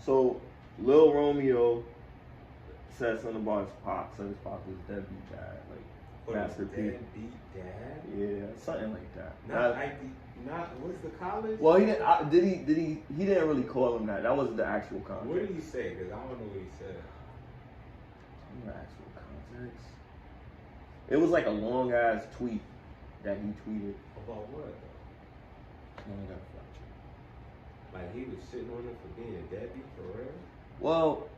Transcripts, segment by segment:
So, Lil Romeo said something about his pop. Said his pop was deadbeat dad, like Master P. Deadbeat dad? Yeah, something like that. Not what's the college? Well, he didn't. He didn't really call him that. That was the actual context. What did he say? Because I don't know what he said. The actual context. It was like a long ass tweet that he tweeted. About what though? Like he was shitting on him for being a deadbeat for real? Well,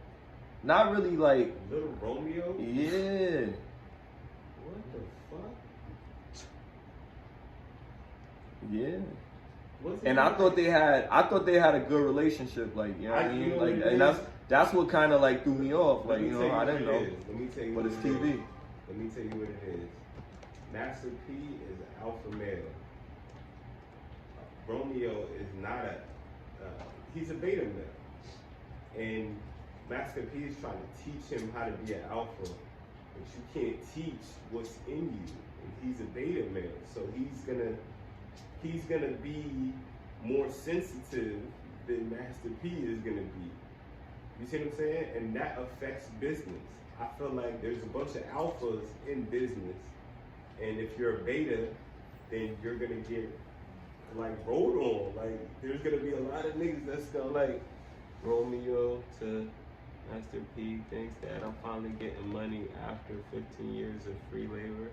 not really like Little Romeo? Yeah. What the fuck? Yeah. What's And I thought they had a good relationship, like, you know what I mean? Like, and that's what kind of like threw me off. Like, you know, I didn't know. Let me tell you but it's TV. Let me tell you what it is. Master P is alpha male. Romeo is not he's a beta male. And Master P is trying to teach him how to be an alpha, but you can't teach what's in you. And he's a beta male, so he's gonna be more sensitive than Master P is gonna be. You see what I'm saying? And that affects business. I feel like there's a bunch of alphas in business, and if you're a beta, then you're gonna get like rolled on. Like there's gonna be a lot of niggas that's gonna like Romeo to Master P thinks that I'm finally getting money after 15 years of free labor.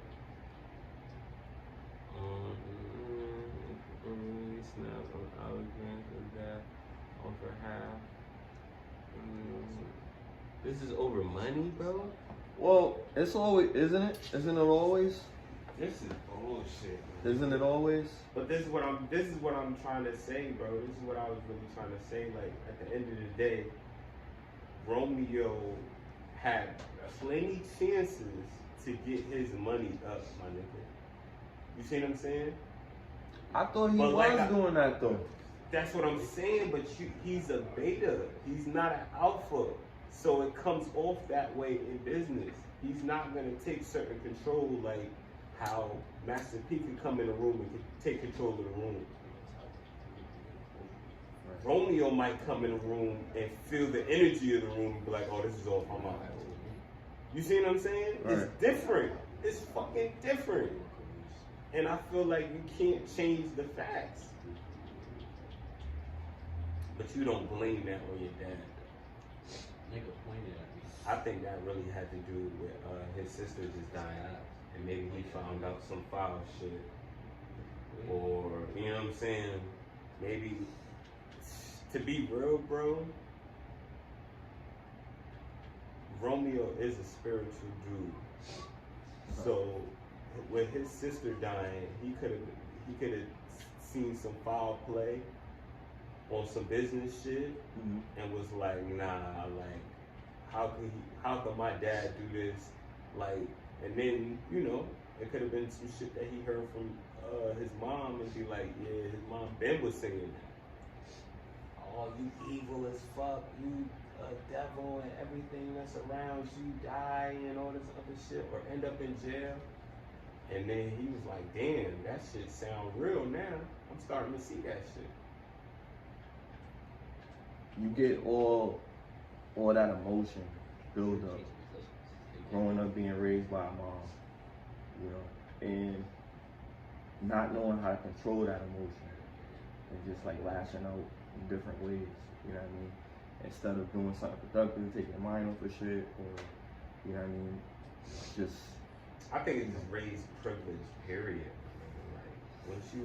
Snaps on Alexander of that over half. This is over money, bro? Well, it's always, isn't it? Isn't it always? This is bullshit, man. Isn't it always? But this is what I'm trying to say, bro. This is what I was really trying to say. Like at the end of the day, Romeo had plenty chances to get his money up, my nigga. You see what I'm saying? I thought he was doing that though. That's what I'm saying, but he's a beta. He's not an alpha. So it comes off that way in business. He's not gonna take certain control like how Master P can come in a room and take control of the room. Romeo might come in a room and feel the energy of the room and be like, oh, this is off my mind. You see what I'm saying? Right. It's different. It's fucking different. And I feel like you can't change the facts. But you don't blame that on your dad. Nigga pointed at me. I think that really had to do with his sister just dying out. And maybe he found out some foul shit. Or, you know what I'm saying? Maybe, to be real, bro, Romeo is a spiritual dude. So, with his sister dying, he could have seen some foul play on some business shit, and was like, nah, like, how could my dad do this? Like, and then, you know, it could have been some shit that he heard from his mom and be like, yeah, his mom Ben was singing that. Oh, you evil as fuck, you devil, and everything that's around you die and all this other shit, or end up in jail. And then he was like, damn, that shit sound real now. I'm starting to see that shit. You get all that emotion build up growing up being raised by a mom, you know, and not knowing how to control that emotion and just like lashing out in different ways, you know what I mean? Instead of doing something productive, taking your mind off of shit, or, you know what I mean, just... I think it's just raised privilege, period. Like, once you,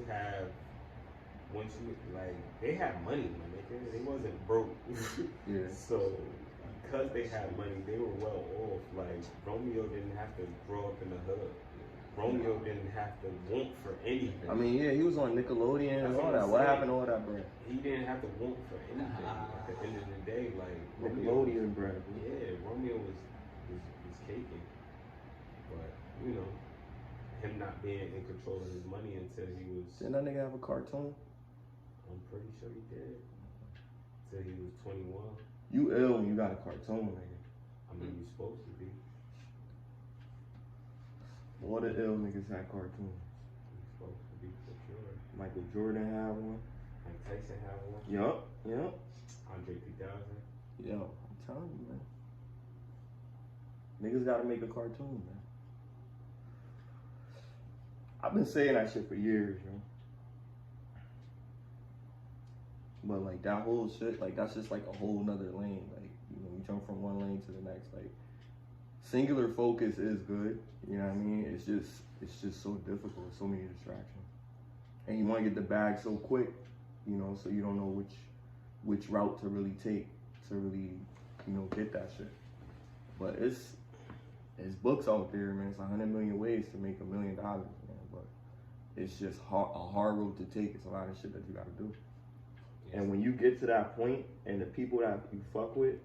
like, they had money, my nigga. They wasn't broke. Yeah. So, because they had money, they were well off. Like, Romeo didn't have to grow up in the hood. Romeo didn't have to want for anything. I mean, yeah, he was on Nickelodeon and all that. What happened to all that bread? He didn't have to want for anything. At the end of the day, like, Nickelodeon bread. Yeah, Romeo was caking. But, you know, him not being in control of his money until he was... Didn't that nigga have a cartoon? I'm pretty sure he did. Until he was 21. You ill when you got a cartoon, nigga. I mean, you supposed to be. All the ill niggas had cartoons. You're supposed to be, for sure. Michael Jordan had one. Mike Tyson had one. Yup. Andre 3000. Yo, I'm telling you, man. Niggas gotta make a cartoon, man. I've been saying that shit for years, man. But like that whole shit, like that's just like a whole nother lane. Like, you know, you jump from one lane to the next. Like, singular focus is good. You know what I mean? It's just so difficult. So many distractions, and you want to get the bag so quick, you know, so you don't know which route to really take to really, you know, get that shit. But it's books out there, man. It's 100 million ways to make $1 million, man. But it's just a hard road to take. It's a lot of shit that you gotta do. Yeah. And when you get to that point, and the people that you fuck with,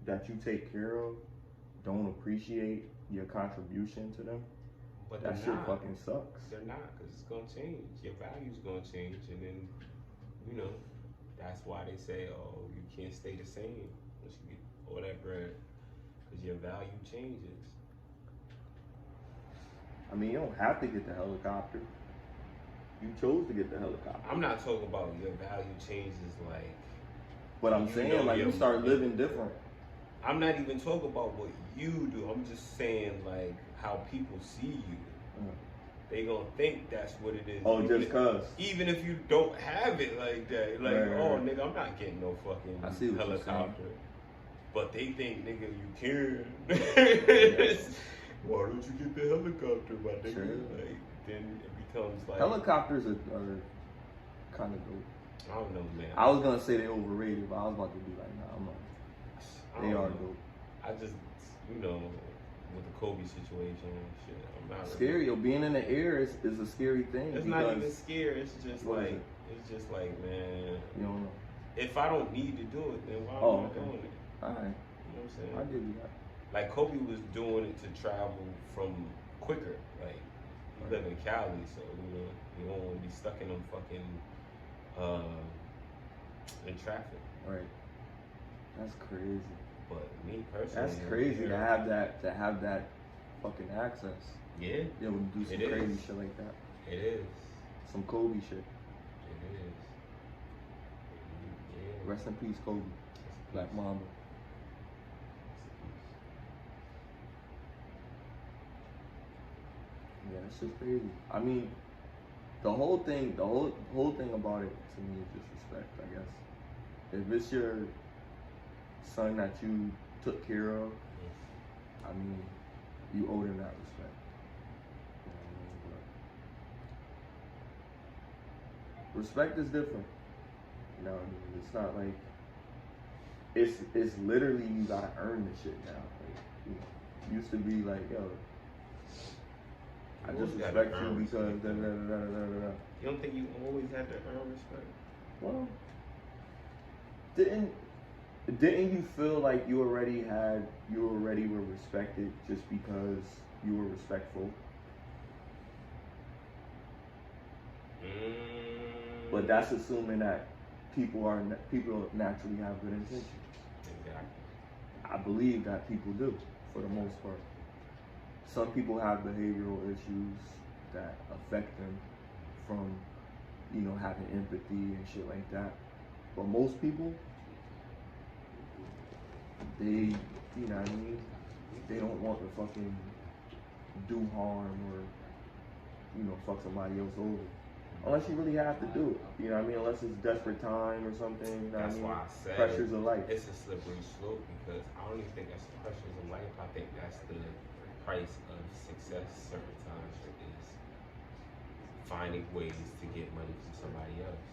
that you take care of, don't appreciate your contribution to them, but that shit fucking sucks. They're not, because it's gonna change. Your value's gonna change, and then, you know, that's why they say, oh, you can't stay the same once you get all that bread, because your value changes. I mean, you don't have to get the helicopter. You chose to get the helicopter. I'm not talking about your value changes, like. But I'm saying, like, you start living different. I'm not even talking about what you do. I'm just saying, like, how people see you. They gonna think that's what it is. Oh, just cause. Even if you don't have it like that. Like, oh, nigga, I'm not getting no fucking helicopter. But they think, nigga, you can. Why don't you get the helicopter, my nigga? Sure. Like, then it becomes like. Helicopters are kind of dope. I don't know, man. I was gonna say they overrated, but I was about to be like, nah, I'm not. They are dope. I just, you know, with the Kobe situation and shit, I'm not scary. Really... Yo, being in the air is a scary thing. It's not even scary. It's just like, man. You don't know. If I don't need to do it, then why am I doing it? All right. You know what I'm saying? I give you that. Like Kobe was doing it to travel from quicker. Like, you live in Cali, so you know you don't want to be stuck in them fucking in traffic. Right. That's crazy. But me personally, that's crazy to have that fucking access. Yeah. You know, do some crazy shit like that. It is. Some Kobe shit. It is. Yeah. Rest in peace, Kobe. Black Mamba. Yeah, that's just crazy. I mean, the whole thing about it to me is just respect, I guess. If it's your son that you took care of, I mean, you owe them that respect. You know what I mean? But respect is different. You know what I mean? It's not like it's literally you gotta earn the shit now. Like, you know, used to be like, yo, I just respect you because da da da da da da. You don't think you always had to earn respect? Well, didn't you feel like you already were respected just because you were respectful? But that's assuming that people naturally have good intentions. Exactly. I believe that people do, for the most part. Some people have behavioral issues that affect them from, you know, having empathy and shit like that. But most people, they, you know what I mean? They don't want to fucking do harm or, you know, fuck somebody else over. Unless you really have to do it. You know what I mean? Unless it's desperate time or something. You know that's what I mean? Why I said pressures of life. It's a slippery slope because I don't even think that's the pressures of life. I think that's the price of success certain times is finding ways to get money from somebody else.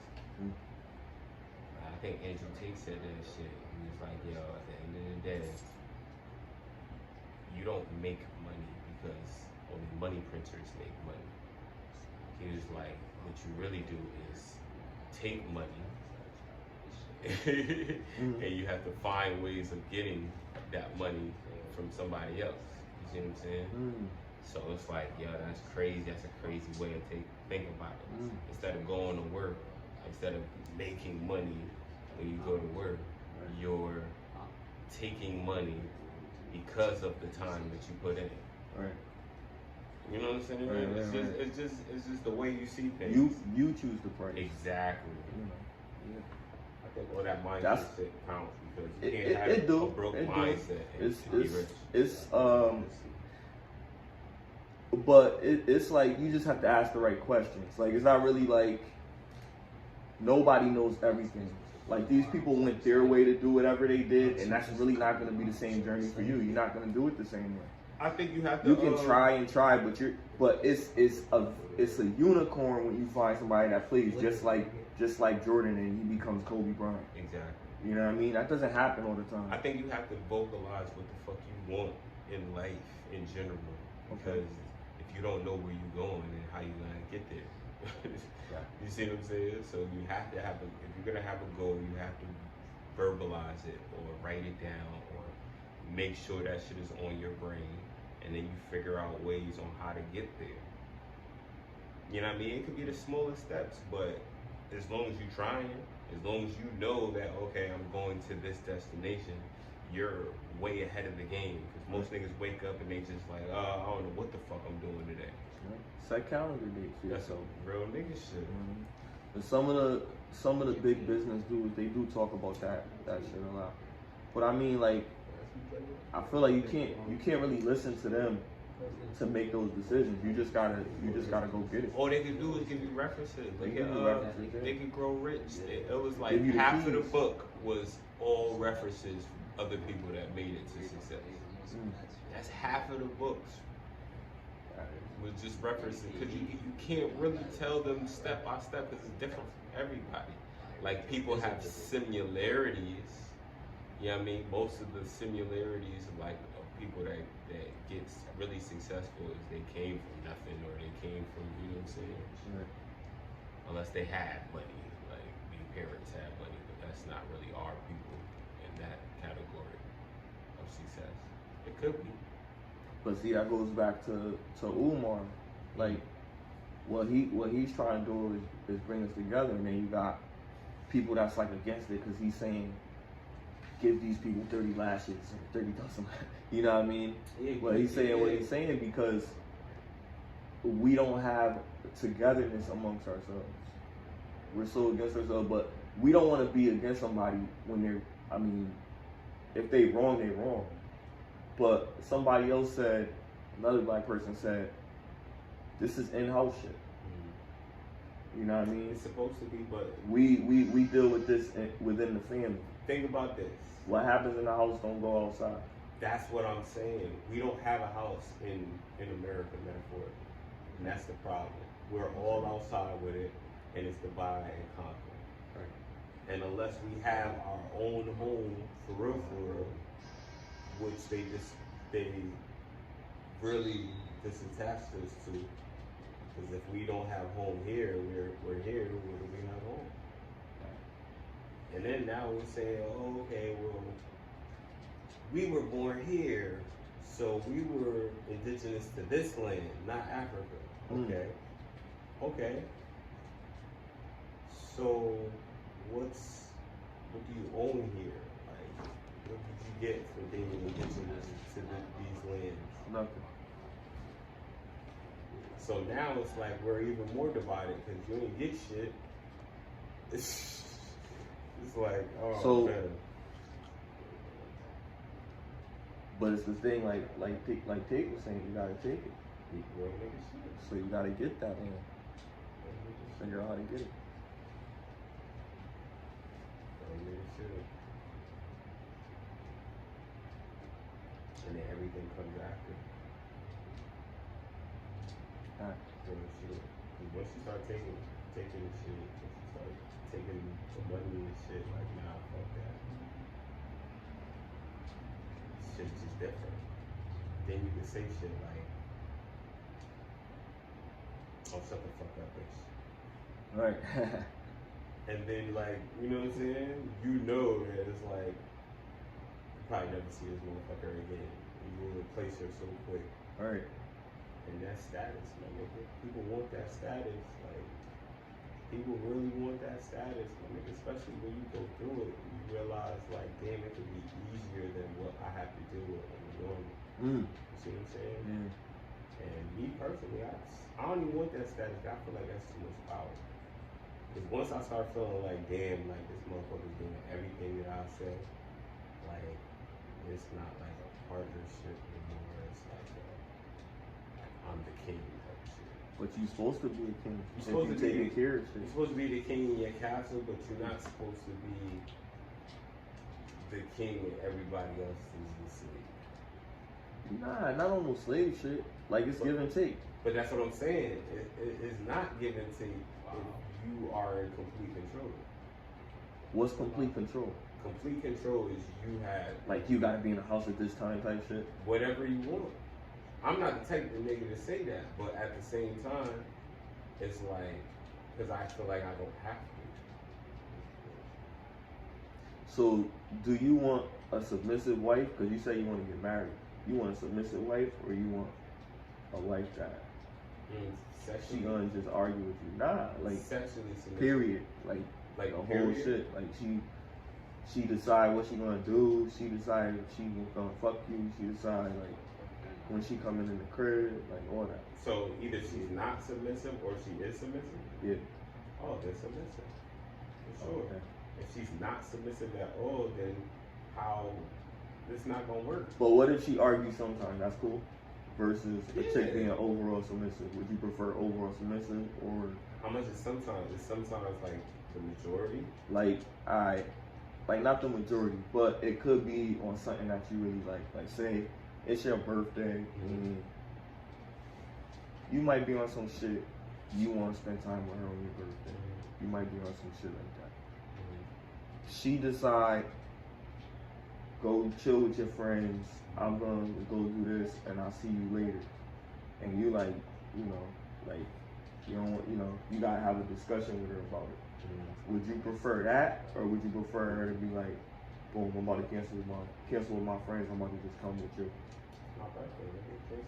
I think Andrew Tate said that shit. He was like, yo, at the end of the day, you don't make money because only money printers make money. He was like, what you really do is take money and you have to find ways of getting that money from somebody else. You see what I'm saying? So it's like, yo, that's crazy. That's a crazy way to think about it. Instead of going to work, instead of making money when you go to work, you're taking money because of the time that you put in. Right. You know what I'm saying? It's just the way you see things. You choose the price. Exactly. You know. Yeah. think all that mindset That's- shit counts because you It- can't it- have it do. a broke It do. mindset and It's- be rich. But it's like you just have to ask the right questions. Like it's not really like nobody knows everything. Like these people went their way to do whatever they did, and that's really not going to be the same journey for you. You're not going to do it the same way. I think you have to. You can try and try, but it's a unicorn when you find somebody that plays just like Jordan and he becomes Kobe Bryant. Exactly. You know what I mean? That doesn't happen all the time. I think you have to vocalize what the fuck you want in life in general. Because if you don't know where you're going, then how you gonna get there? You see what I'm saying? So you have to have if you're gonna have a goal, you have to verbalize it or write it down or make sure that shit is on your brain, and then you figure out ways on how to get there. You know what I mean? It could be the smallest steps, but as long as you're trying, as long as you know that, okay, I'm going to this destination, you're way ahead of the game. Because most niggas wake up and they just like, I don't know what the fuck I'm doing today. Set calendar dates for That's yourself. a real nigga shit. And some of the big business dudes, they do talk about that shit a lot. But I mean, like, I feel like you can't really listen to them to make those decisions. You just gotta go get it. All they can do is give you references. Like, They give you references, yeah. they can grow rich. It was like Give you the half of the keys. book was all references from other people that made it to success. That's half of the books. Was just references because you can't really tell them step by step because it's different from everybody. Like people have similarities. You know what I mean? Most of the similarities like of people that gets really successful is they came from nothing or they came from, you know what I'm saying? Right. Unless they had money, like their parents had money, but that's not really our people in that category of success. It could be. But see, that goes back to Umar. Like, what he's trying to do is bring us together, and then you got people that's like against it because he's saying, give these people 30 lashes or 30,000. You know what I mean? Yeah, Well, he's saying what he's saying because we don't have togetherness amongst ourselves. We're so against ourselves, but we don't want to be against somebody when they're. I mean, if they wrong, they wrong. But somebody else said, another black person said, this is in-house shit. You know what I mean? It's supposed to be, but We deal with this within the family. think about this. What happens in the house don't go outside. That's what I'm saying. We don't have a house in America, metaphorically. And that's the problem. We're all outside with it, and it's divide and conquer. Right. And unless we have our own home, for real, which they really disattached us to. Because if we don't have home here, we're here, where do we have home? And then now we're saying, oh, okay, well, we were born here, so we were indigenous to this land, not Africa. Okay. Okay. So what do you own here? Like, what did you get for being indigenous to these lands? Nothing. So now it's like we're even more divided because you ain't get shit. It's like, oh, So- man. But it's the thing, like Tate was saying, you gotta take it. Real nigga shit. So you gotta get that in. Figure out how to get it. Real nigga shit. And then everything comes after. Alright. Real shit. 'Cause once you start taking the shit, once you start taking the money and shit, like, nah, fuck that. Shit's just different. Then you can say shit like, oh, shut the fuck up, bitch. Right. And then, like, you know what I'm saying? You know that it's like, you probably never see this motherfucker again. And you will replace her so quick. Alright. And that status, my nigga. People want that status. Like, people really want that status, my nigga. Especially when you go through it. You realize, like, damn, it could be easier than what I have to do in the normal. You see what I'm saying? Yeah. And me personally, I don't even want that status. I feel like that's too much power. Because once I start feeling like, damn, like this motherfucker's doing everything that I say, like it's not like a partnership anymore. It's like I'm the king type shit. But you're supposed to be a king. You're supposed to taking be care of shit. You're supposed to be the king in your castle, but you're not supposed to be the king and everybody else is the slave. Nah, not on no slave shit. Like it's give and take. But that's what I'm saying. It's not give and take if you are in complete control. What's complete control? Complete control is you have Like you gotta be in the house at this time type shit. whatever you want. I'm not the type of nigga to say that, but at the same time, it's like, because I feel like I don't have to. So, do you want a submissive wife? Because you say you want to get married. You want a submissive wife, or you want a wife that she Sexually, gonna just argue with you? Nah, like sexually submissive. period. Like Like the whole period? shit. Like she decide what she gonna do. She decide if she gonna fuck you. She decide like when she coming in the crib, like all that. So either she's not submissive or she is submissive? Yeah. Oh, they're submissive. For sure. Okay. If she's not submissive at all, then how, it's not gonna work. But what if she argues sometimes? That's cool. Versus a chick Yeah. being overall submissive. Would you prefer overall submissive or How much is sometimes? It's sometimes like the majority. like like not the majority, but it could be on something that you really like. Like say it's your birthday and you might be on some shit you want to spend time with her on your birthday. You might be on some shit like that. She decide go chill with your friends. I'm gonna go do this, and I'll see you later. And you like, you don't, you gotta have a discussion with her about it. Would you prefer that, or would you prefer her to be like, boom, I'm about to cancel with my friends. I'm about to just come with you. My birthday.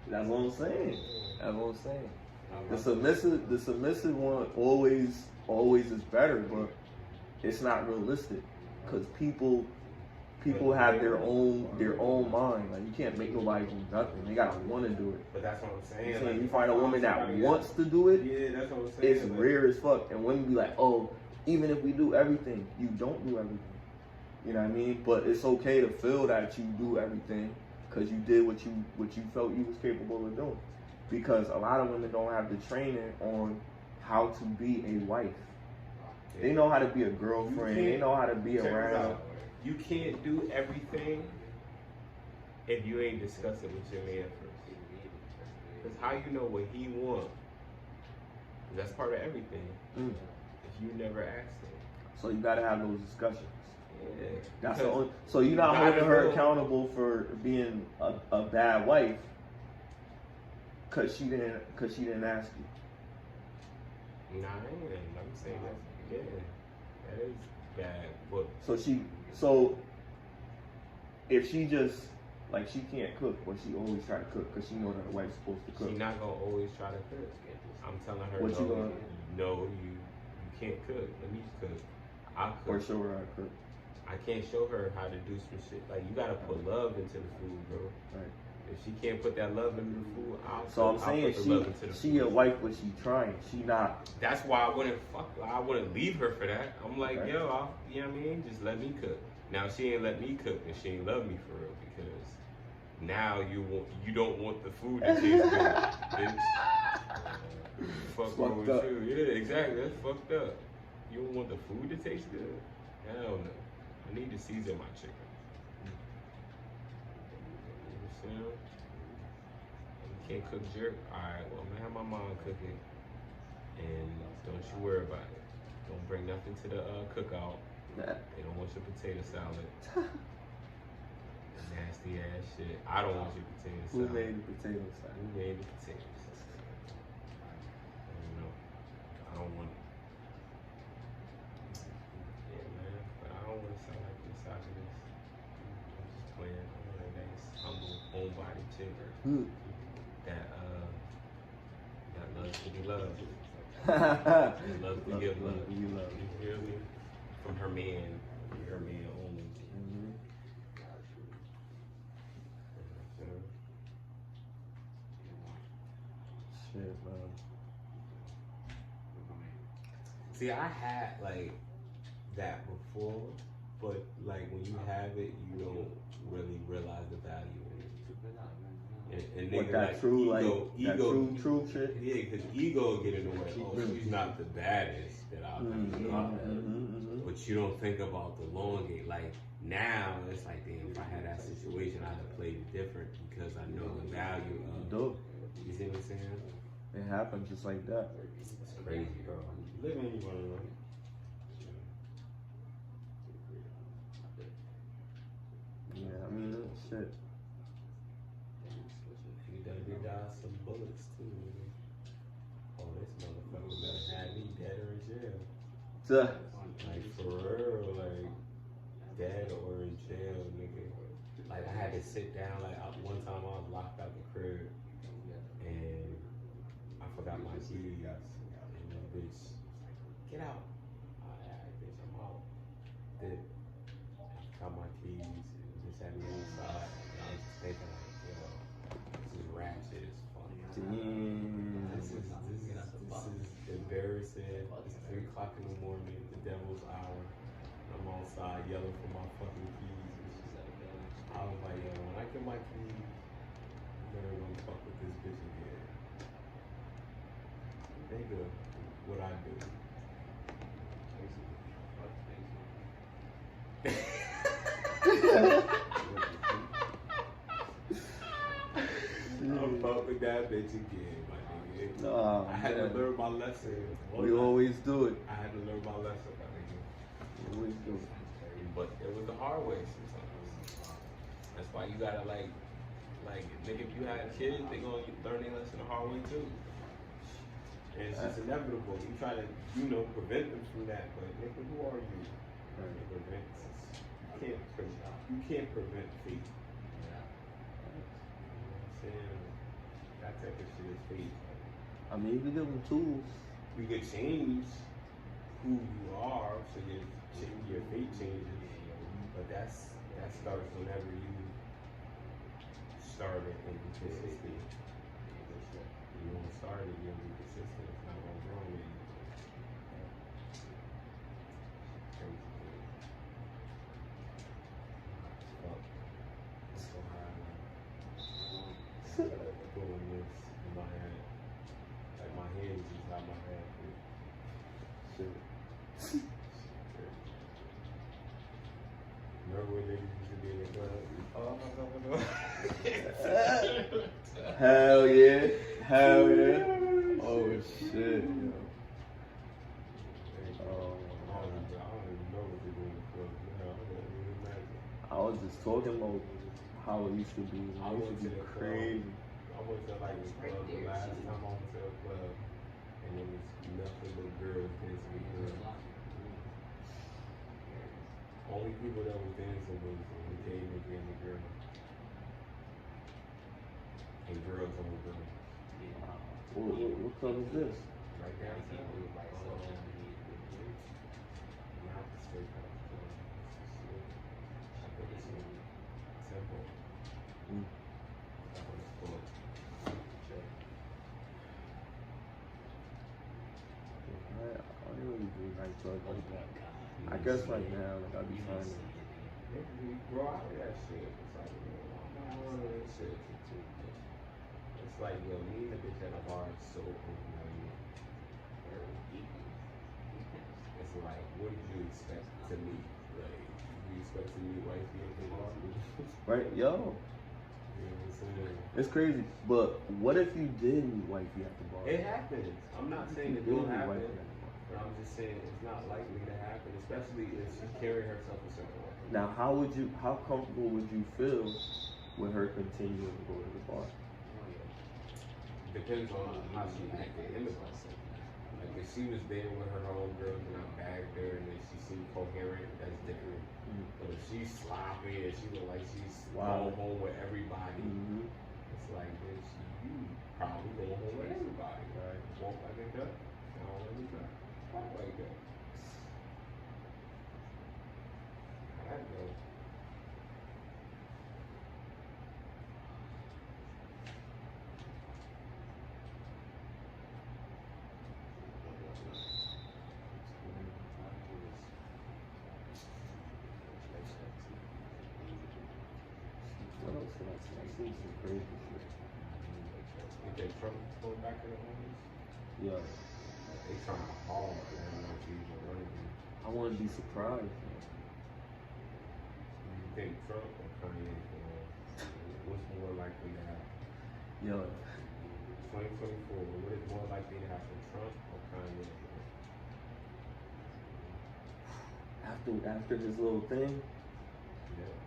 That's what I'm saying. That's what I'm saying. The submissive one always is better, but it's not realistic because people have their own mind. Like you can't make nobody do nothing. They gotta want to do it. But that's what I'm saying. So Like, you find a woman that wants to do it. Yeah, that's what I'm saying. It's rare as fuck. And women be like, oh, even if we do everything, you don't do everything. You know what I mean? But it's okay to feel that you do everything because you did what you felt you was capable of doing. Because a lot of women don't have the training on how to be a wife. They know how to be a girlfriend. They know how to be around. You can't do everything if you ain't discuss it with your man first. Because how you know what he wants? That's part of everything. If you never asked him. So you gotta have those discussions. Yeah. That's the only, so you're not holding her accountable for being a bad wife because she didn't ask you. Nah, I'm saying that is bad. But So if she just like she can't cook, but she always try to cook because she know that a wife's supposed to cook. she's not gonna always try to cook. I'm telling her, What you gonna? No, you can't cook. Let me cook. I'll cook. Or show her how to cook. I can't show her how to do some shit. Like you gotta put love into the food, bro. Right. If she can't put that love into the food, I'll So I'm put saying the love into the she food. a wife, but she trying. She not. That's why I wouldn't leave her for that. I'm like, Right. yo, you know what I mean? Just let me cook. Now she ain't let me cook and she ain't love me for real because now you don't want the food to taste good, bitch. Fuck wrong with up. you? Yeah, exactly. That's fucked up. You don't want the food to taste good? Hell no. I need to season my chicken. You know what I'm saying? You can't cook jerk? Alright, well I'm gonna have my mom cook it. And don't you worry about it. Don't bring nothing to the cookout. They don't want your potato salad. Nasty ass shit. I don't want your potato Who salad. made the potato salad? Who made the potatoes? I don't know. I don't want it. Yeah, man. But I don't want to sound like misogynist. I'm just playing. I'm a nice, humble, homebody chick that loves to be loved. Loves to give love. You love. You feel me? From her man only. Shit, man. See, I had like that before, but like when you have it, you don't really realize the value in it. And What nigga, that like, true, ego, like that ego, true shit. yeah, because ego get in the way. Oh, she's not the baddest that I've ever got. But you don't think about the long game. Like now, it's like, damn, if I had that situation, I'd have played it different because I know the value of. Dope. You see what I'm saying? It happens just like that. It's crazy, bro. Living, you wanna know. Yeah, I mean, shit. You done dodge some bullets too, nigga. Oh, this motherfucker better have me dead or in jail. Duh. Like for real, like dead or in jail, nigga. Like I had to sit down. Like one time I was locked out the crib and I forgot my keys. And the bitch, get out. Alright, bitch, I'm out. Then I forgot my keys. And just had me inside. And I was just thinking like, yo, this is rap shit as fuck. This is embarrassing. It's 3 o'clock in the morning, the devil's hour. I'm outside yelling for my fucking keys. I was like, yo, when I get my keys, I'm never gonna fuck with this bitch again. Nigga, what I do? I'm fuck with that bitch again, my nigga. Nah, I had to learn my lesson. We always do it. I had to learn my lesson, my nigga. We always do it. But it was the hard way sometimes. That's why you gotta like, nigga, if you had kids, they gonna learn their lesson the hard way too. And it's just inevitable. You try to, prevent them from that, but nigga, who are you? You can't prevent fate. You know what I'm saying? That type of shit is fate. I mean, you can give them tools. You can change who you are, so your fate changes. But that starts whenever you start it and be consistent. You don't start it, you'll be consistent. It's not gonna grow with you. Crazy thing. Fuck. I'm so high now. Doing this in my head. Like my hands is out my head. Shit. Remember when niggas used to be in the club? Oh, Hell yeah. Hell yeah. Oh shit. Yo. I don't even know what they do in the club. I don't even imagine. I was just talking about how it used to be. It used to be crazy. I went to like a club the last time I went to a club, and it was nothing but girls dancing with girls. Only people that was dancing was the gay nigga and the girl. And girls on the girl. What club is this? Right downtown. Not the straight house club. I think it's in Temple. That was full. I don't really do nightclubs like that. I guess right now, like I be trying to. You grow out of that shit. It's like, I'm not one of that shit. It's like, yo, me and the bitch at a bar is so overwhelming. It's like, what did you expect to meet? Like, you expect to meet wifey at the bar? Right, yo. You know what I'm saying? It's crazy, but what if you did meet wifey at the bar? It happens. I'm not saying it You don't did meet happen, wifey at the bar. but I'm just saying it's not likely to happen, especially if she carry herself a certain way. Now, how comfortable would you feel with her continuing to go to the bar? Depends on how she acted in the bar. Like if she was there with her homegirls and I bagged her and then she seemed coherent, that's different. But if she's sloppy and she look like she's going home with everybody, it's like, bitch, you probably going home with everybody. Right? Walk like a duck, sound like a duck, walk like a duck. How'd that go? seen some crazy shit. You think Trump is going back in the office? Yo, They trying hard, man, like he's running. I wouldn't be surprised. Man. You think Trump or Kanye, what's more likely to happen? Yo, 2024, what is more likely to happen, Trump or Kanye? after his little thing, Yeah.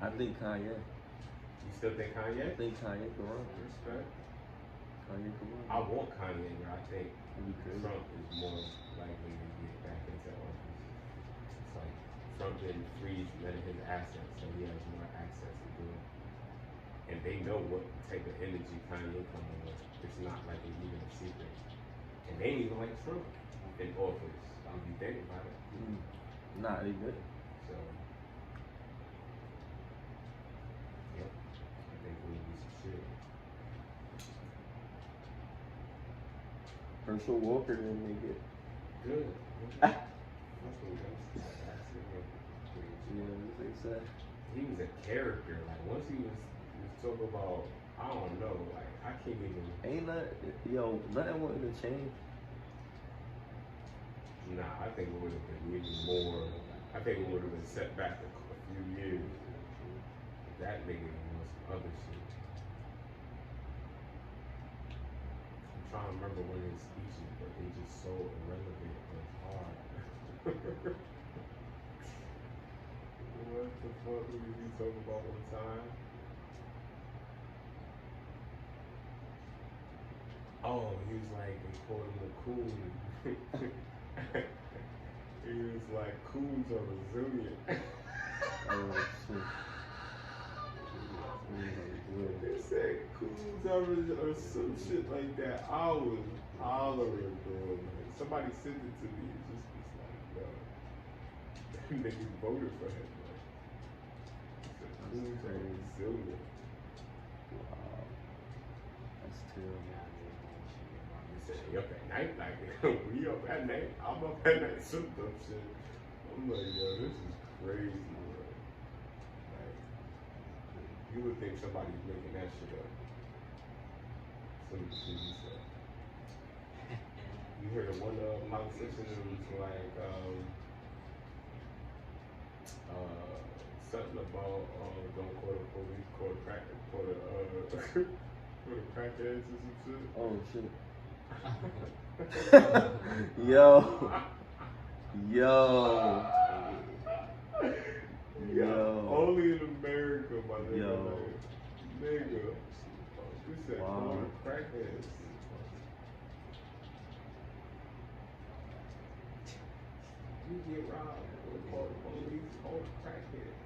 I think Kanye. You still think Kanye? I think Kanye can run. Respect. Kanye can run. I want Kanye, but I think It'd be crazy. Trump is more likely to get back into office. It's like Trump didn't freeze none of his assets, so he has more access to do it. And they know what type of energy Kanye coming with. It's not like it's even a secret. And they ain't even like Trump in office. If you think about it. Nah, they good. So, yep. I think we'll do some shit. Herschel Walker didn't make it. Good. Yeah, they said. He was a character. Like once he was talking about, I don't know, like I can't even. Ain't nothing wanted to change. Nah, I think it would have been even more. I think it would have been set back a few years. That nigga was some other shit. I'm trying to remember one of his speeches, but they just so irrelevant and hard. What the fuck was he talking about one time? Oh, he was like, they called him a coon. He was like, coons are resilient. Oh shit. They said coons are or some shit like that. I was hollering, bro. Man. Somebody sent it to me. It just was like, yo, niggas voted for him. Like, coons are resilient. Wow. That's terrible. He said, they up at night, like, we up at night. I'm up at night, some dumb shit. I'm like, yo, this is crazy, bro. Like, you would think somebody's making that shit up. Some of the shit he said. You heard of one politician that was like, something about, don't call the police, call the crackheads or some shit. Oh shit. Yo. Only in America, my nigga. Yo. Nigga. You said Wow. call the crackheads. You get robbed. Call the police, call the crackheads.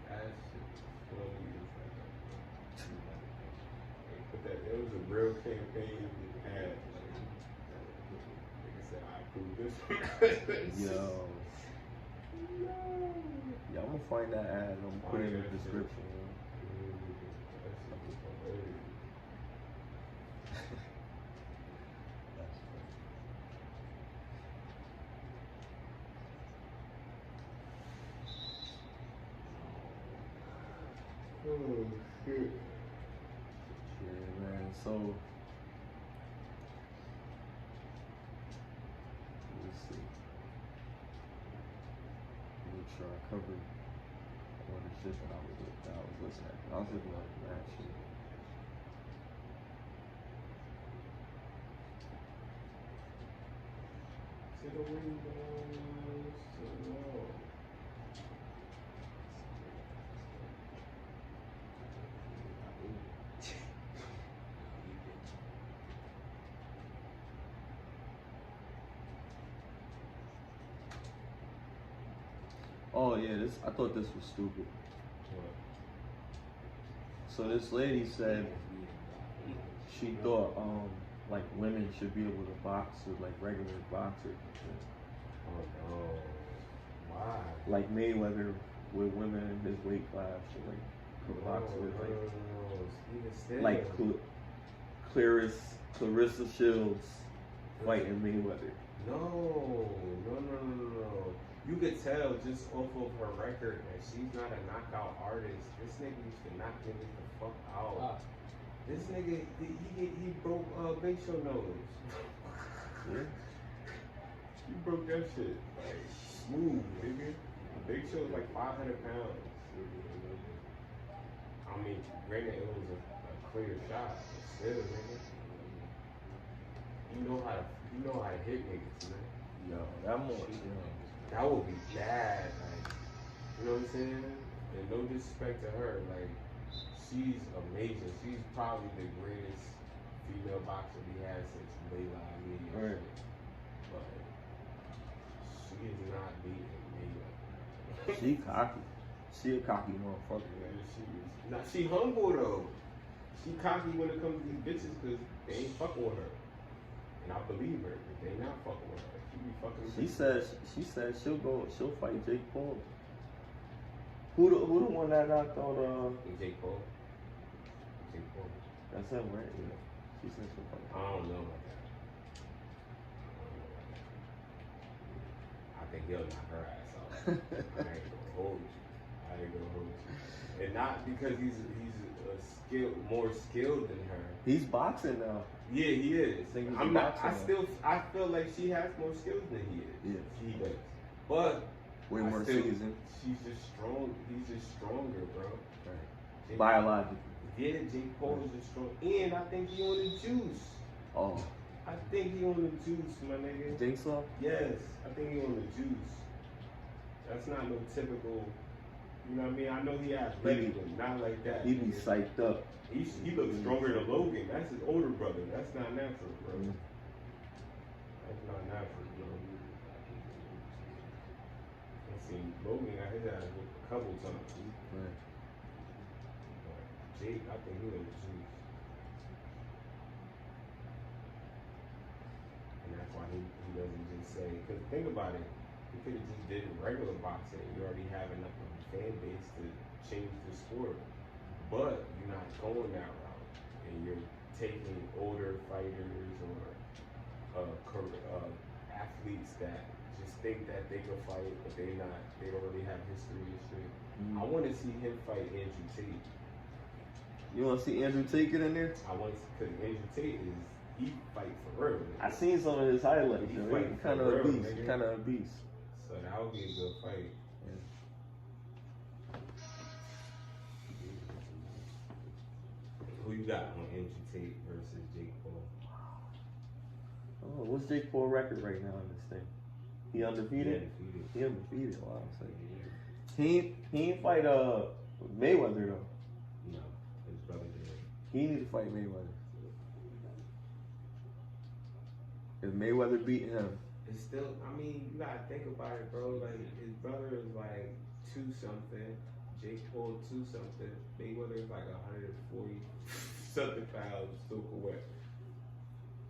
That shit funny as hell. But that was a real campaign ad. Like I said, I approve this. Yo. Yeah, I'm gonna find that ad. I'm gonna put it in the description. Oh shit. Yeah, man. So let's see. Make sure I covered all the shit that I was listening at. I was looking at that shit. To the windows, to the wall. Oh yeah, I thought this was stupid. So this lady said she thought like women should be able to box with like regular boxers and shit. Oh no. Why? Like Mayweather with women in his weight class should like could box with like Clarissa Shields fighting Mayweather. No. You you could tell just off of her record that she's not a knockout artist. This nigga used to knock niggas the fuck out. This nigga, he broke Big Show nose. Yeah. He broke that shit like smooth, nigga. Big Show was like 500 pounds. I mean, granted it was a clear shot, but still, nigga. You know how to hit niggas, man. Yo, that more. That would be bad, like, you know what I'm saying? And no disrespect to her, like, she's amazing. She's probably the greatest female boxer we had since Layla Ali. Right. But she is not beating Layla. She cocky. She a cocky motherfucker. Yeah, she humble though. She cocky when it comes to these bitches because they ain't fucking with her. And I believe her, but they not fucking with her. She be fucking with She said she'll fight Jake Paul. Who the one that knocked out Jake Paul. Jake Paul. That's him, right? Yeah. She said she'll fight. I don't know about that. I think he'll knock her ass out. I ain't gonna hold you. And not because he's more skilled than her. He's boxing now. Yeah, he is. I'm not. I feel like she has more skills than he is. Yeah, he does. But way more seasoned. She's just strong. He's just stronger, bro. Right. Biologically. Yeah, Jake Paul is just strong, and I think he on the juice. Oh. I think he on the juice, my nigga. You think so? Yes, I think he on the juice. That's not no typical. You know what I mean? I know he athletic, but not like that. He be psyched up. He looks stronger than Logan. That's his older brother. That's not natural, bro. That's not natural, bro. I seen Logan got his ass whipped a couple times. Right. But Jake, I think he was juice. And that's why he doesn't just say, because think about it, he could have just did regular boxing. You already have enough of a fan base to change the sport. But you're not going that route, and you're taking older fighters or athletes that just think that they can fight, but they don't really have history and shit. I want to see him fight Andrew Tate. You want to see Andrew Tate get in there? I want to, because Andrew Tate he fight for real. I seen some of his highlights. He kind of a beast. Kind of a beast. So that would be a good fight. Who you got on Andrew Tate versus Jake Paul? Oh, what's Jake Paul record right now in this thing? He undefeated? He undefeated. Wow, I'm saying. He ain't fight Mayweather though. No, his brother did. He need to fight Mayweather. If Mayweather beat him, it's still. I mean, you gotta think about it, bro. Like his brother is like 2-something. Jake Paul 2-something. Mayweather is like 140 something pounds soaking wet.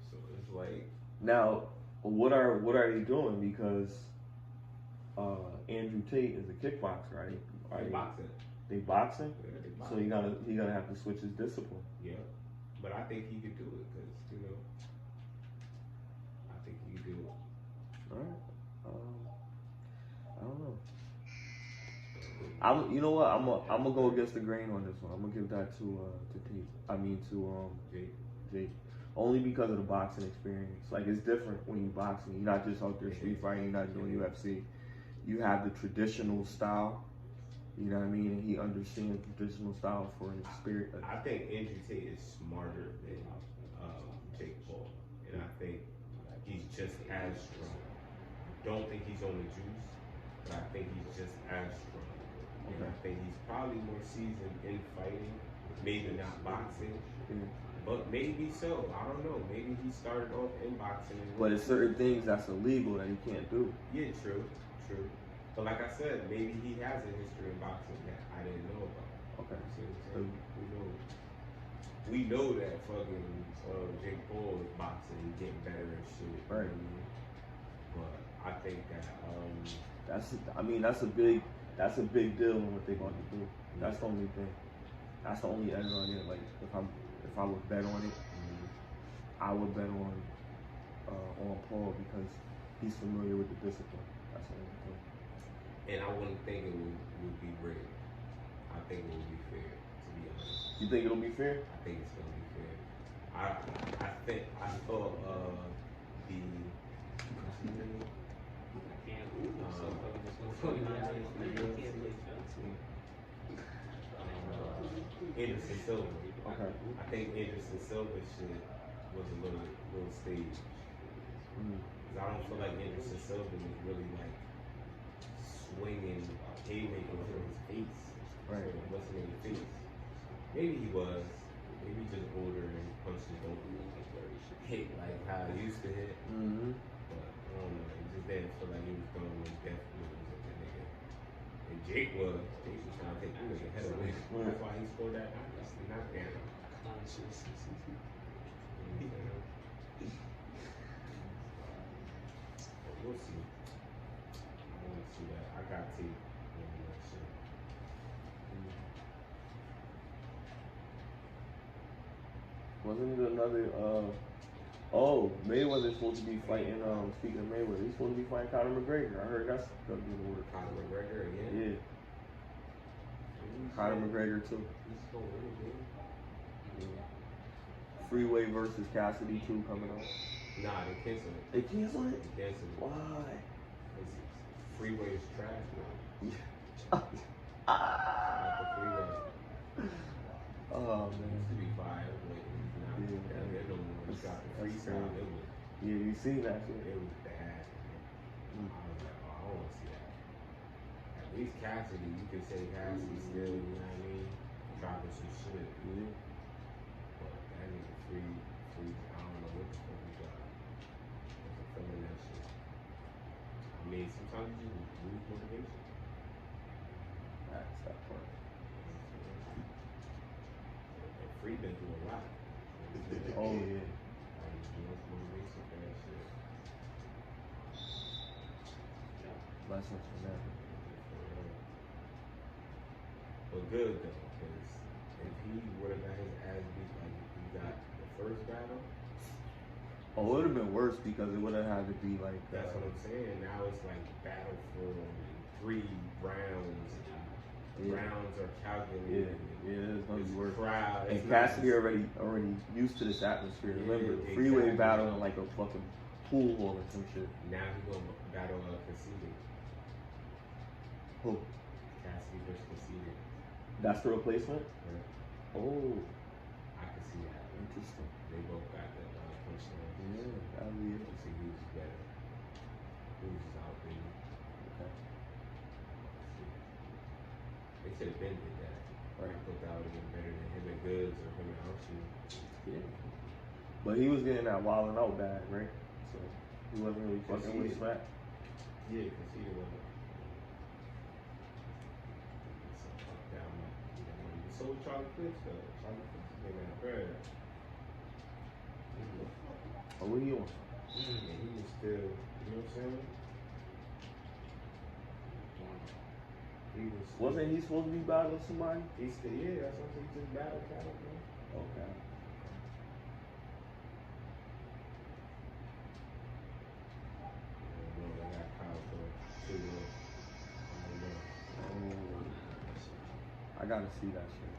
So it's like now what are they doing? Because Andrew Tate is a kickboxer, right? they boxing. They boxing. Yeah, they So boxing. he gotta have to switch his discipline. Yeah, but I think he could do it because I think he could do it. All right. I don't know. You know what? I'm gonna go against the grain on this one. I'm gonna give that to Tate. I mean to Jake. Only because of the boxing experience. Like it's different when you boxing. You're not just out there street fighting. You're not doing UFC. You have the traditional style. You know what I mean? And he understands the traditional style for an experience. I think Andrew Tate is smarter than Jake Paul, and I think he's just as strong. Don't think he's on the juice, but I think he's just as strong. And I think he's probably more seasoned in fighting, maybe not boxing, but maybe so. I don't know. Maybe he started off in boxing. But it's certain things that's illegal that he can't do. Yeah, true. But like I said, maybe he has a history in boxing that I didn't know about. Okay. So we know that fucking Jake Paul is boxing, he's getting better and shit. Right. But I think that that's a big deal in what they're going to do. That's the only thing. That's the only edge on it. Like if I would bet on it, I would bet on Paul because he's familiar with the discipline. That's the only thing. And I wouldn't think it would be rigged. I think it would be fair, to be honest. You think it'll be fair? I think it's gonna be fair. I thought the what's his name? Anderson Silva. Okay. I think Anderson Silva shit was a little staged. Cause I don't feel like Anderson Silva was really like swinging haymaker for his face. Right. So it wasn't in the face. Maybe he was. Maybe just older and punches don't hit like how it used to hit. But I don't know. It just didn't feel like he was going with death moves at the nigga. And Jake was trying to take the nigga head away. That's why he scored that knockdown. We'll see. I want to see that. I got Tate in that shit. Wasn't it another, oh, Mayweather's supposed to be fighting, speaking of Mayweather, he's supposed to be fighting Conor McGregor. I heard that's gonna be the word. Conor McGregor again? Yeah. Conor McGregor too. He's so really good. Freeway versus Cassidy 2 coming out. Nah, they canceled it. They canceled it? They canceled it. Why? Freeway is trash now. Ah. Not the freeway. Oh It man. used to be fire, but it's not Yeah. down there no more. It's got the That's freestyle. crazy. It was Yeah, you seen that shit? It was bad. I was like, oh, I don't want to see that. At least Cassidy, you could say Cassidy still, you know what I mean? Dropping some shit. Yeah. But that nigga free, I don't know what the fuck he got. I'm feeling that shit. I mean, sometimes you just lose motivation. That's that part. And Free been through a lot. Oh yeah. Motivation for that shit. Lessons from that. But good though, because if he would have got his ass beat like he got the first battle, Oh, it would have been worse because it would have had to be like. that's what I'm saying. Now it's like battle for 3 rounds. Yeah. Rounds are Yeah, calculated. yeah, it's gonna be worse. Crowd. And it's not Cassidy just- already used to this atmosphere. Yeah, Remember, exactly. freeway battling like a fucking pool hall or some shit. Now he's gonna battle Conceded. Who? Cassidy versus Conceded. That's the replacement? Yeah. Oh, I can see that. interesting. They both got that punchline. Yeah, that'd be You it. see who's better. Who's out there. Okay. They should have been did that. Right. I thought that would have been better than him and Goods or him and Archie. Yeah. But he was getting that wilding out bag, right? So he wasn't really fucking with Conceded. Smack. Yeah, Conceded wasn't. So with Charlie Clips though. Charlie Clips is getting that bread. Oh, what he on? And he was still, you know what I'm saying? He was. Wasn't he supposed to be battling somebody? He still, yeah, that's what he just battled Cal, man. Okay. I got Kyle for 2 more. I don't know. Oh, I gotta see that shit.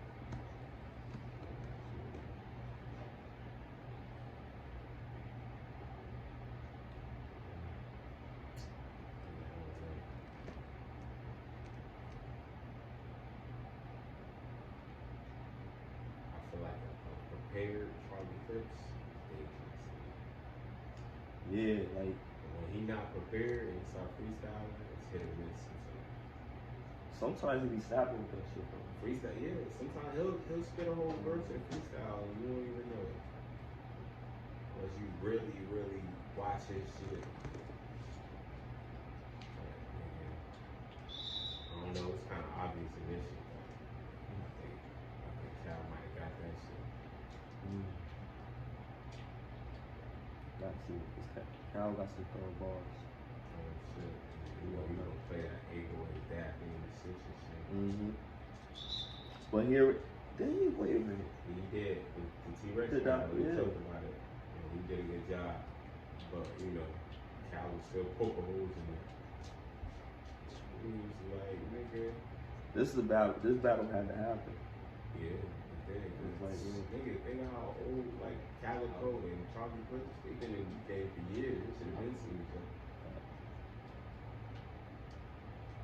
I feel like a prepared Charlie Clips, they can Yeah, like But when he not prepared and start freestyling, it's hit or miss. sometimes he be snapping with that shit though. Freestyle, yeah. Sometimes he'll spit a whole verse in freestyle and you don't even know it. Unless you really, really watch his shit. I don't know, it's kind of obvious initially. I think Cal might have got that shit. Gotta see what this Cal got some throwing bars. Oh shit. You know, he gonna play that 808 Daffy in the 6 and shit. But here, wait a minute. He did. The T-Rex Did battle, that, we yeah. talked about it. And he did a good job. But, you know, Cal was still poking holes in it. He was did. This battle had to happen. Yeah, it did. It's like, Nigga, think how old, like, Calico and Charlie Bush, they've been in the game for years. They should have been seen each other.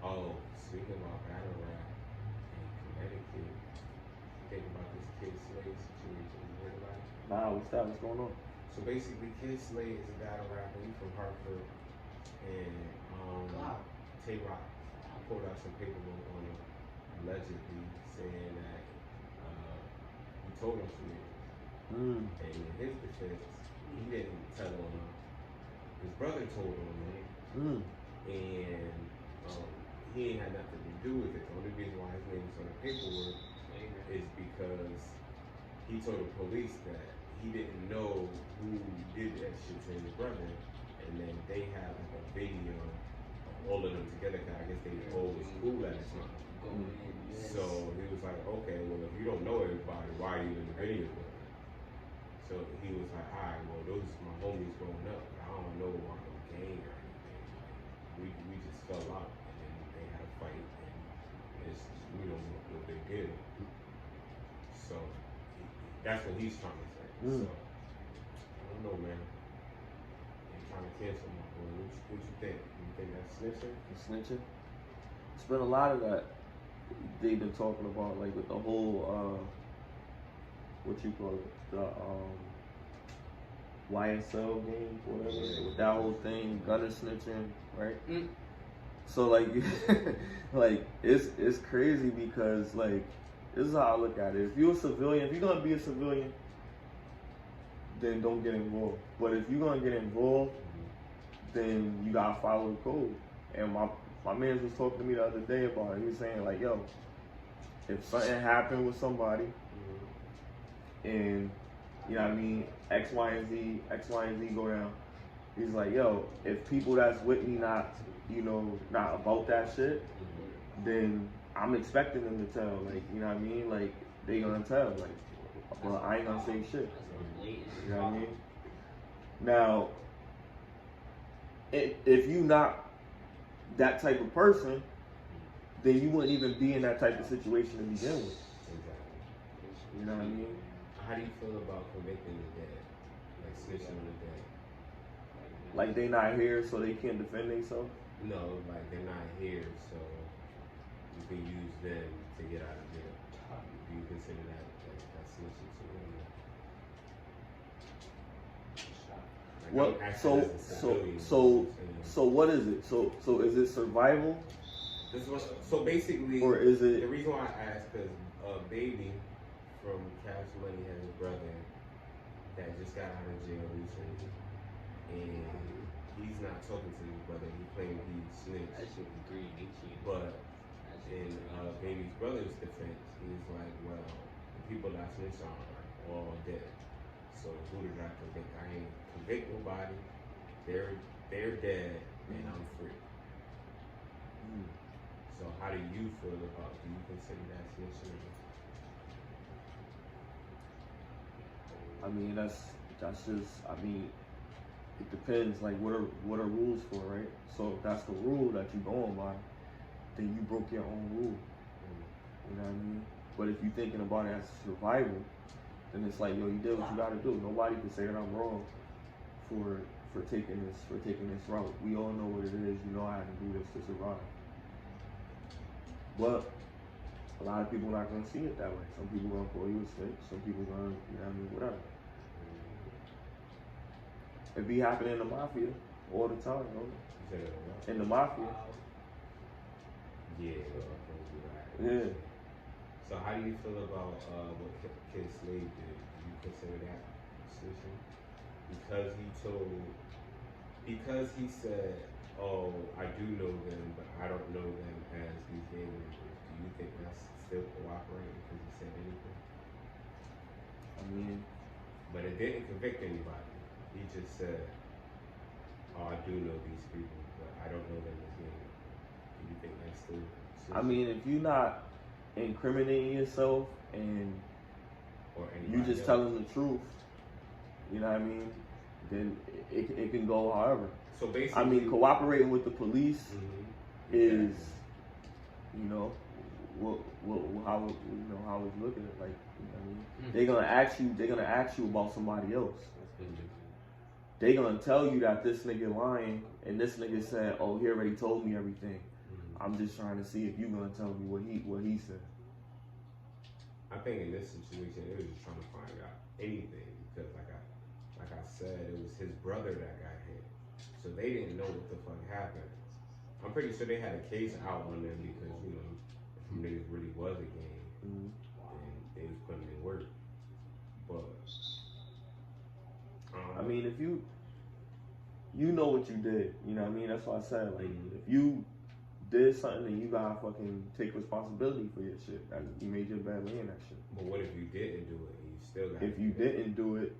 Oh, speaking about battle rap in Connecticut, you think about this Kid Slade situation, you heard about it? Nah, what's that? What's going on? So basically, Kid Slade is a battle rapper. He's from Hartford, and Tay-Rock pulled out some paperwork on him, allegedly saying that he told him some niggas. And in his defense, he didn't tell on him. His brother told on him, and he ain't had nothing to do with it. The only reason why his name is on the paperwork is because he told the police that he didn't know who did that shit to his brother, and then they have like a video of all of them together, cause I guess they all was cool at the time. So he was like, okay, well if you don't know everybody, why are you in the video with them? So he was like, alright, well those are my homies growing up, but I don't know about no gang or anything. Like, we just fell out, and then they had a fight, and it's, we don't know what they did. So that's what he's trying to say. So I don't know, man. They're trying to cancel my boy. What you think? You think that's snitching? Snitching? It's been a lot of that they've been talking about, like with the whole what you call it, the YSL game, whatever, with that whole thing, gunner snitching, right? So like, like it's crazy because like, this is how I look at it. If you're a civilian, if you're gonna be a civilian, then don't get involved. But if you're gonna get involved, then you gotta follow the code. And my man was talking to me the other day about it. He was saying like, yo, if something happened with somebody, and you know what I mean, X, Y, and Z go down. He's like, yo, if people that's with me not about that shit, then I'm expecting them to tell, like, you know what I mean? Like, they gonna tell, like, well, I ain't gonna say shit. You know what I mean? Now, if you not that type of person, then you wouldn't even be in that type of situation to begin with. You know what I mean? How do you feel about convicting the dead? Like snitching on the dead? Like they not here so they can't defend themselves? No, like they're not here so you can use them to get out of jail. Do you consider that snitching to them? What? So what is it? So is it survival? So basically, or is it? The reason why I asked because Baby from Cash Money has a brother that just got out of jail recently, and he's not talking to his brother. He claimed he snitched. That should be 318. But in Baby's brother's defense, he's like, well, the people that snitched on are all dead. So who did I convict? I ain't convict nobody. They're dead, and I'm free. So how do you feel about? Do you consider that snitching? I mean, that's just. I mean, it depends. Like, what are rules for, right? So if that's the rule that you going by, then you broke your own rule. You know what I mean? But if you're thinking about it as survival, then it's like, yo, you did what you gotta do. Nobody can say that I'm wrong for taking this route. We all know what it is. You know how to do this to survive. But a lot of people are not gonna see it that way. Some people gonna call you a snitch. Some people gonna, you know what I mean, whatever. It be happening in the mafia all the time, you know? In the mafia. Yeah. Yeah. So how do you feel about what Kid Slade did? Do you consider that snitching? Because he said, oh, I do know them, but I don't know them as these gang members. Do you think that's still cooperating because he said anything? I mean, but it didn't convict anybody. He just said, oh, I do know these people, but I don't know them as gang members. Do you think that's still snitching? I mean, if you're not incriminating yourself and you just telling the truth, you know what I mean, then it can go however. So basically, I mean, cooperating with the police is you know, how it's looking at, like, you know what I mean? They're gonna ask you about somebody else. They gonna tell you that this nigga lying, and this nigga said, oh, he already told me everything. I'm just trying to see if you gonna tell me what he said. I think in this situation, they were just trying to find out anything, because like I said, it was his brother that got hit, so they didn't know what the fuck happened. I'm pretty sure they had a case out on them because, you know, if them niggas really was a gang, and they was putting in work. But I mean, if you know what you did, you know what I mean? That's why I said, like, if you did something, then you gotta fucking take responsibility for your shit. That you made your bad man that shit. But what if you didn't do it and you still got If you didn't do it,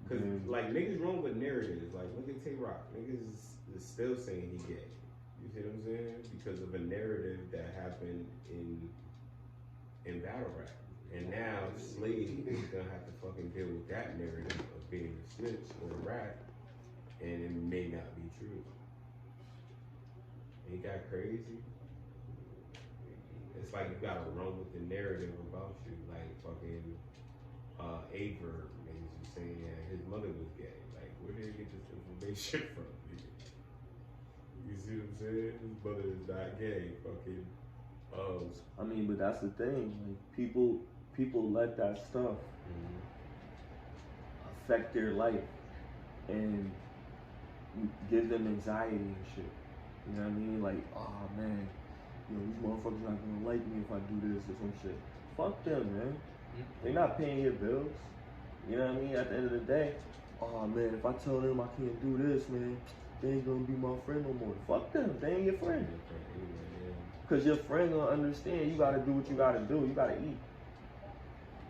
because like niggas run with narratives. Like look at Tay Rock, niggas is still saying he gay. You see what I'm saying? Because of a narrative that happened in battle rap, and now Slade is gonna have to fucking deal with that narrative of being a snitch or a rat, and it may not be true. Ain't that crazy? It's like you gotta run with the narrative about you, like fucking Aver niggas was saying his mother was gay. Like, where did he get this information from? You see what I'm saying? His mother is not gay. Fucking. I mean, but that's the thing. Like, people let that stuff affect their life and give them anxiety and shit. You know what I mean? Like, oh man, you know, these motherfuckers not gonna like me if I do this or some shit. Fuck them, man. They're not paying your bills. You know what I mean? At the end of the day, oh man, if I tell them I can't do this, man, they ain't gonna be my friend no more. Fuck them. They ain't your friend. Cause your friend gonna understand you gotta do what you gotta do. You gotta eat.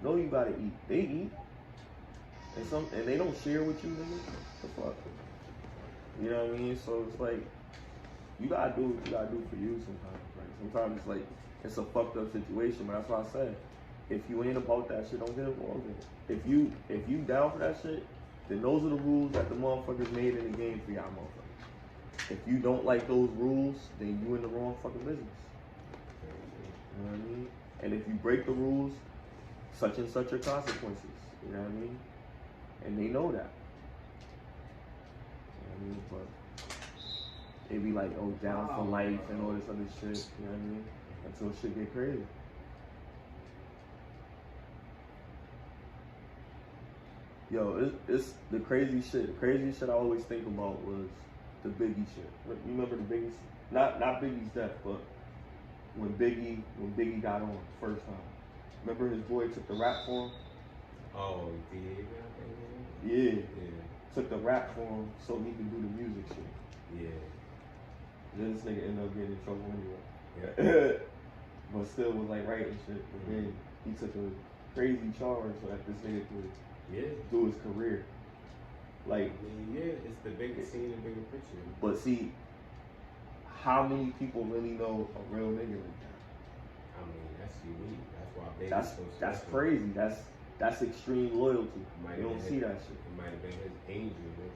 No, you gotta eat. They eat. And they don't share with you, nigga. The fuck? You know what I mean? So it's like, you gotta do what you gotta do for you sometimes. Right? Sometimes it's like, it's a fucked up situation, but that's why I said, if you ain't about that shit, don't get involved in it. If you down for that shit, then those are the rules that the motherfuckers made in the game for y'all motherfuckers. If you don't like those rules, then you in the wrong fucking business. You know what I mean? And if you break the rules, such and such are consequences. You know what I mean? And they know that. You know what I mean? But it be like, oh, down for life and all this other shit. You know what I mean? Until shit get crazy. Yo, it's the crazy shit. The craziest shit I always think about was the Biggie shit. You remember the Biggie's, not Biggie's death, but when Biggie got on the first time. Remember his boy took the rap for him? Oh, he did? Yeah. Took the rap for him so he could do the music shit. Yeah. Then this nigga ended up getting in trouble anyway. Yeah. But still was like writing shit. But then he took a crazy charge so that this nigga could do his career. Like, I mean, yeah, it's the bigger scene and bigger picture. But see, how many people really know a real nigga like that? I mean, that's unique. That's why Baby's so That's special. crazy. That's extreme loyalty. You don't see that shit. It might have been his angel, because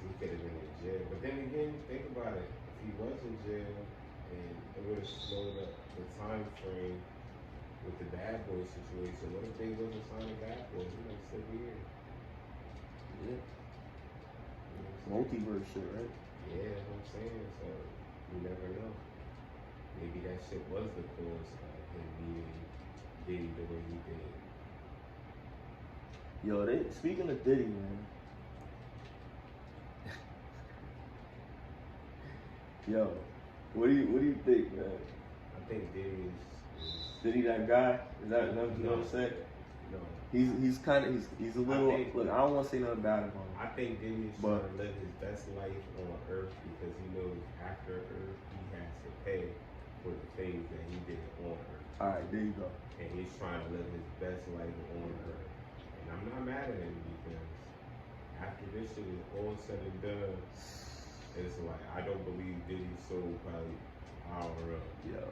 he could have been in jail. But then again, think about it. If he was in jail, and it would have slowed up the time frame with the Bad Boy situation. What if they wasn't signing Bad Boy? He might still be here. Yeah. Multiverse shit, right? Yeah, that's what I'm saying. So you never know. Maybe that shit was the cause of him being Diddy the way he did. Yo, speaking of Diddy, man. Yo, what do you think, man? I think Diddy is Diddy that guy? Is that what I'm saying? No. He's a little. Look, I don't want to say nothing bad about him. I think Diddy is trying to live his best life on Earth because he knows after Earth he has to pay for the things that he did on Earth. All right, there you go. And he's trying to live his best life on Earth. And I'm not mad at him because after this shit is all said and done, it's like I don't believe Diddy's soul probably power up. Yo.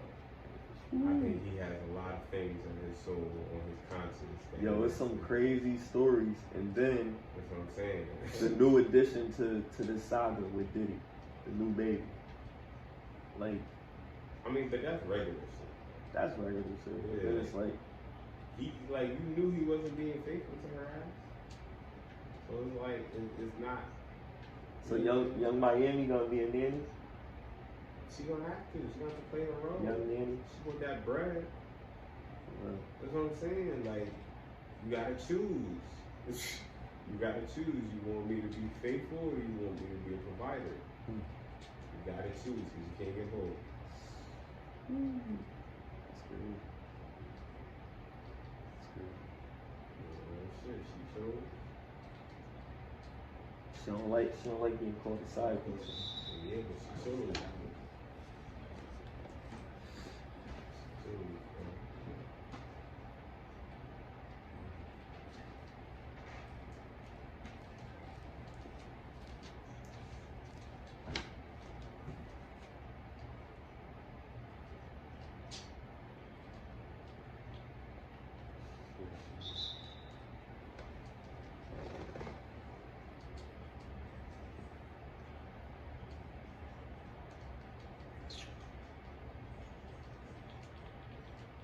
I think he has a lot of things in his soul, on his conscience. Yo, it's some crazy stories, and then that's what I'm saying. the new addition to the saga with Diddy, the new baby. Like, I mean, but that's regular shit. that's regular shit. Yeah. And it's like, He, like, you knew he wasn't being faithful to her ass. So it's like, it's not. so young Miami gonna be a nanny? She gonna have to. She gonna have to play the role. Young nanny? She want that bread. Well, That's what I'm saying. Like, you gotta choose. You gotta choose. You want me to be faithful or you want me to be a provider? You gotta choose because you can't get both. that's good. Shit, she chose. She don't like being called a side person. Yeah, but she chose.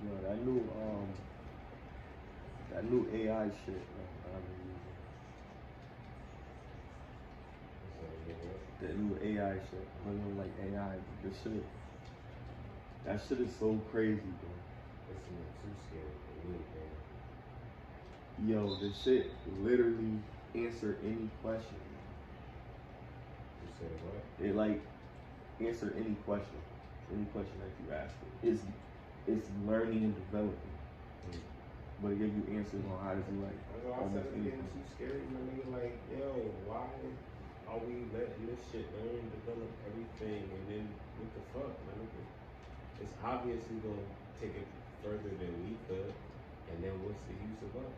You know, that new AI shit, man, I've been using. That new AI shit. I don't know, like AI, this shit. That shit is so crazy, bro. It's not too scary for me, man. Yo, this shit literally answer any question. You said what? It like answer any question that you ask it. It's learning and developing, but it gives you answers on how to do like That's why I said almost it's getting anything. too scary, my nigga. Like, yo, why are we letting this shit learn, develop everything, and then what the fuck, my nigga? It's obviously gonna take it further than we could, and then what's the use of us?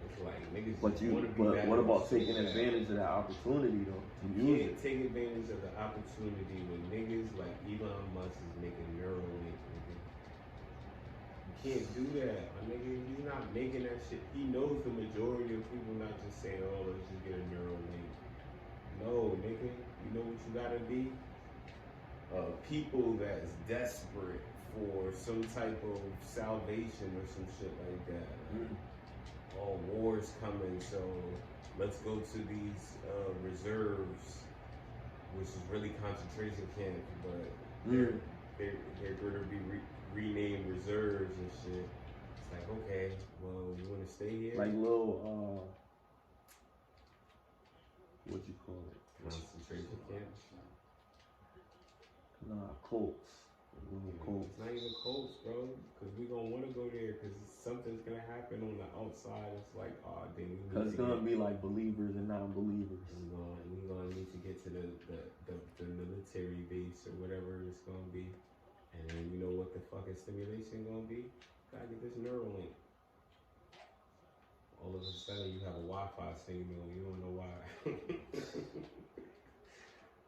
It's like niggas But just wanna be better what about so taking bad. advantage of that opportunity though to You use can't it? take advantage of the opportunity when niggas like Elon Musk is making Neuralink, nigga. You can't do that, my nigga. He's not making that shit. He knows the majority of people not just saying, oh, let's just get a Neuralink. No, nigga. You know what you gotta be? People that's desperate for some type of salvation or some shit like that. All wars coming, so let's go to these reserves, which is really concentration camps, but they're going to be renamed reserves and shit. It's like, okay, well, you want to stay here? Like little what you call it? Concentration camps. Nah, Colts. Little Colts. It's not even Colts, bro, because we gonna want to go there because something's gonna happen on the outside. It's like, oh, then we need Cause it's gonna be like believers and non-believers. We're gonna need to get to the military base or whatever it's gonna be, and then you know what the fucking stimulation gonna be? Gotta get this Neuralink. All of a sudden you have a Wi-Fi signal. You don't know why.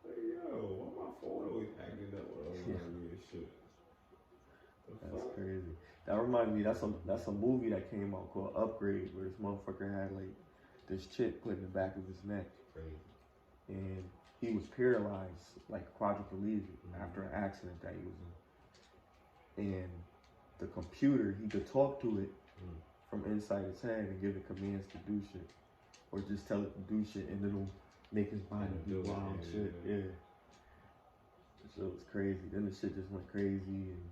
Like, yo, why my phone always acting up with all that weird shit? That's crazy. That reminds me, that's a movie that came out called Upgrade, where this motherfucker had like this chip put in the back of his neck. Crazy. And he was paralyzed, like quadriplegic, after an accident that he was in. And the computer, he could talk to it from inside his head and give it commands to do shit. Or just tell it to do shit and it'll make his body do wild shit. Yeah. So it was crazy. Then the shit just went crazy and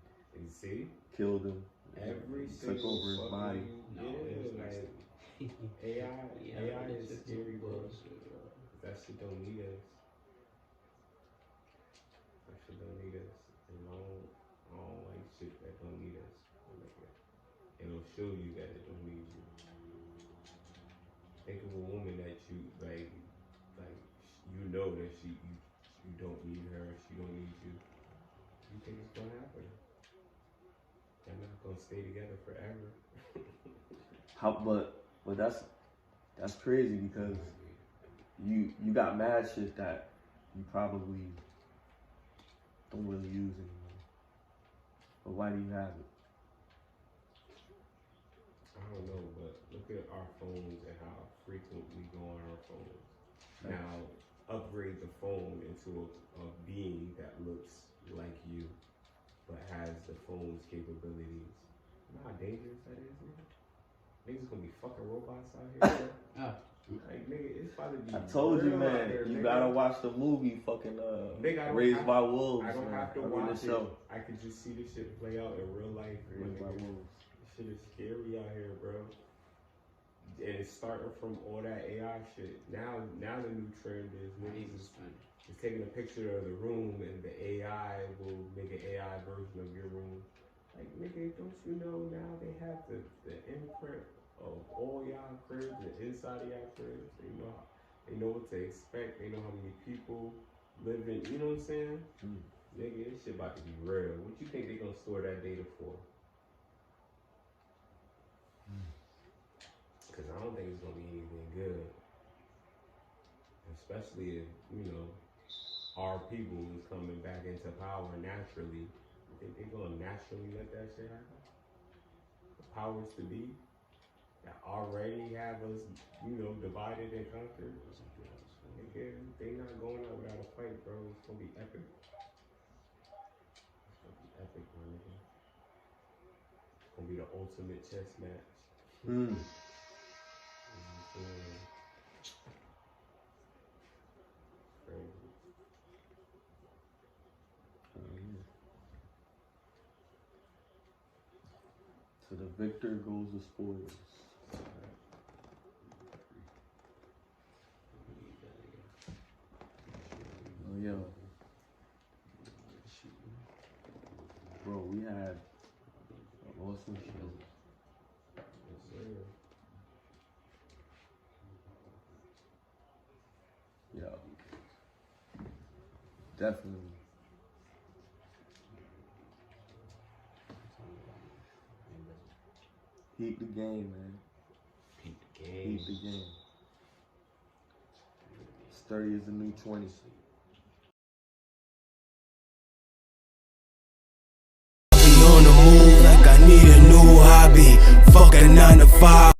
you see? Killed him. Every took over his body. Like AI is scary, bro. That shit don't need us. That shit don't need us. And I don't like shit that don't need us. It'll show you that it don't need you. Think of a woman that you like you know that you don't need her, she don't need you. You think it's gonna happen? They're not gonna stay together forever. But that's crazy because you got mad shit that you probably don't really use anymore. But why do you have it? I don't know, but look at our phones and how frequent we go on our phones. Now upgrade the phone and into a being that looks like you, but has the phone's capabilities. You know how dangerous that is, nigga? Niggas gonna be fucking robots out here, bro. Like, nigga, it's about to be. I told you, man, there, you nigga. gotta watch the movie fucking Nigga, Raised by Wolves. I don't man. have to I mean, watch the it. show. I could just see this shit play out in real life. Raised by Nigga. Wolves. This shit is scary out here, bro. And it's starting from all that AI shit. Now the new trend is niggas is taking a picture of the room and the AI will make an AI version of your room. Like, nigga, don't you know now they have the imprint of all y'all cribs and inside of y'all cribs? They know what to expect. They know how many people live in, you know what I'm saying? Nigga, this shit about to be real. What you think they gonna store that data for? Because I don't think it's gonna be anything good. Especially if, you know, our people is coming back into power naturally. You think they're gonna naturally let that shit happen? The powers to be that already have us, you know, divided and conquered. Nigga, they not going out without a fight, bro. It's gonna be epic. It's gonna be epic, my nigga. It's gonna be the ultimate chess match. Crazy. To the victor goes the spoils. Oh yeah. Bro, we had an awesome show. Yes, sir. Yeah. Definitely. Heat the game, man. Peep the game. Heat the game. 30 is the new 20. On the move like I need a new hobby. Fuck a 9 to 5.